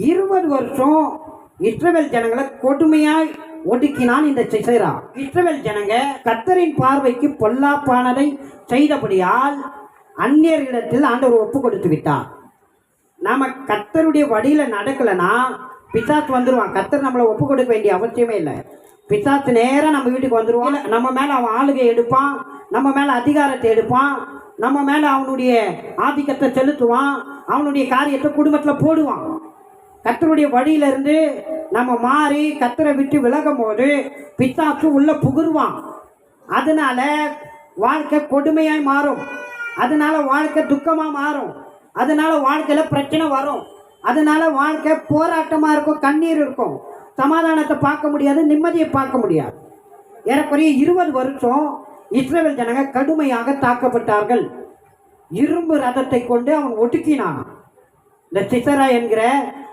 20 வருஷம் இஸ்ரவேல் ஜனங்களை கொடுமையாய் ஒடுக்கினான் இந்த சிசேரா. இஸ்ரவேல் ஜனங்க கர்த்தரின் பார்வைக்கு பொல்லாப்பானதை செய்தபடியால் அந்நியர்களிடத்தில் ஆண்டவர் ஒப்பு கொடுத்து விட்டார். நாம கர்த்தருடைய வழியில நடக்கலைன்னா பிசாசு வந்துடுவான். கர்த்தர் நம்மளை ஒப்பு கொடுக்க வேண்டிய அவசியமே இல்லை. பிசாசு நேரம் நம்ம வீட்டுக்கு வந்துடுவான். நம்ம மேலே அவன் ஆளுகை எடுப்பான், நம்ம மேலே அதிகாரத்தை எடுப்பான், நம்ம மேலே அவனுடைய ஆதிக்கத்தை செலுத்துவான், அவனுடைய காரியத்தை குடும்பத்தில் போடுவான். கர்த்தருடைய வழியிலிருந்து நம்ம மாறி கர்த்தரை விட்டு விலகும் போது பிசாசு உள்ள புகுருவான். அதனால வாழ்க்கை கொடுமையாய் மாறும், அதனால வாழ்க்கை துக்கமாக மாறும், அதனால வாழ்க்கையில் பிரச்சனை வரும், அதனால வாழ்க்கை போராட்டமாக இருக்கும், கண்ணீர் இருக்கும், சமாதானத்தை பார்க்க முடியாது, நிம்மதியை பார்க்க முடியாது. ஏறக்குறைய 20 வருஷம் இஸ்ரவேல் ஜனங்க கடுமையாக தாக்கப்பட்டார்கள். இரும்பு ரதத்தை கொண்டு அவன் ஒடுக்கினான் இந்த சிசேரா என்கிற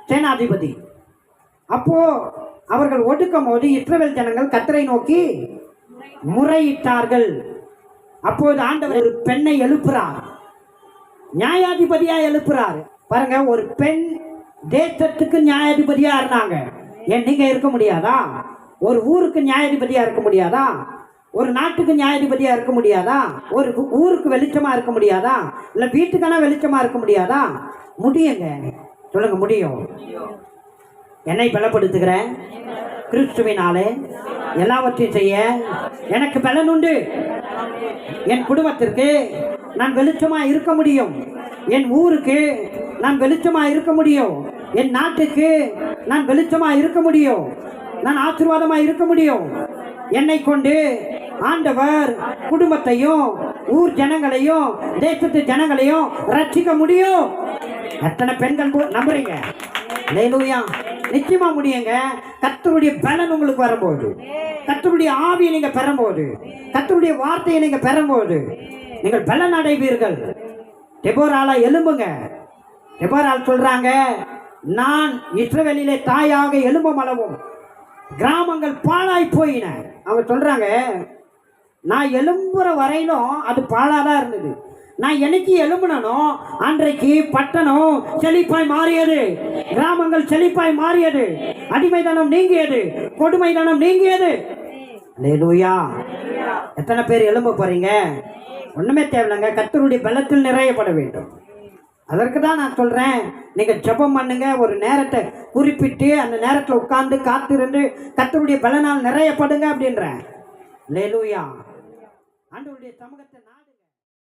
சேனாதிபதி. அப்போ அவர்கள் ஒடுக்கும் போது இஸ்ரவேல் ஜனங்கள் கர்த்தரை நோக்கி முறையிட்டார்கள். அப்போது ஆண்டவர் ஒரு பெண்ணை எழுப்புறார், நியாயாதிபதியா எழுப்புறாரு. பாருங்க, ஒரு பெண் தேசத்துக்கு நியாயாதிபதியா இருந்தாங்க. ஏன் நீங்க இருக்க முடியாதா? ஒரு ஊருக்கு நியாயாதிபதியா இருக்க முடியாதா? ஒரு நாட்டுக்கு நியாயாதிபதியா இருக்க முடியாதா? ஒரு ஊருக்கு வெளிச்சமா இருக்க முடியாதா? இல்ல வீட்டுக்கான வெளிச்சமா இருக்க முடியாதா? முடியுங்க, சொல்லுங்க, முடியும். என்னை பலப்படுத்துகிறேன் கிறிஸ்துவினாலே எல்லாவற்றையும் செய்ய எனக்கு பலன் உண்டு. என் குடும்பத்திற்கு நான் வெளிச்சமா இருக்க முடியும், என் ஊருக்கு நான் வெளிச்சமா இருக்க முடியும், என் நாட்டுக்கு நான் வெளிச்சமா இருக்க முடியும், நான் ஆசீர்வாதமா இருக்க முடியும். என்னை கொண்டு ஆண்டவர் குடும்பத்தையும் ஊர் ஜனங்களையும் தேசத்து ஜனங்களையும் ரட்சிக்க முடியும். எத்தனை பெண்கள் நம்புறீங்க? அல்லேலூயா. நிச்சயமா முடியுங்க. கர்த்தருடைய பலன் உங்களுக்கு வரும்போது, கர்த்தருடைய ஆவியை நீங்க பெறும்போது, கர்த்தருடைய வார்த்தையை நீங்க பெறும்போது நீங்கள் பலன் அடைவீர்கள். தெபோரால எழும்புங்க. தெபோரால் சொல்றாங்க, நான் இஸ்ரவேலிலே தாயாக எழும்பும் அளவும் கிராமங்கள் பாழாய் போயின. அவங்க சொல்றாங்க, நான் எழும்புற வரையிலும் அது பாழாதான் இருந்தது. நான் என்னைக்கு எழும்புனோ அன்றைக்கு பட்டணம் செழிப்பாய் மாறியது, கிராமங்கள் செழிப்பாய் மாறியது, அடிமைதனம் நீங்கியது, கொடுமைதனம் நீங்கியது. அல்லேலூயா. எத்தனை பேர் எழும்ப போறீங்க? ஒண்ணுமே தேவையில்லைங்க, கர்த்தருடைய பலத்தில் நிறையப்பட வேண்டும். அதற்கு தான் நான் சொல்றேன், நீங்க ஜெபம் பண்ணுங்க. ஒரு நேரத்தை குறிப்பிட்டு அந்த நேரத்தில் உட்கார்ந்து காத்திருந்து கர்த்தருடைய பலனால் நிறையப்படுங்க அப்படின்றேன். அல்லேலூயா. ஆண்டவருடைய சமூகத்தை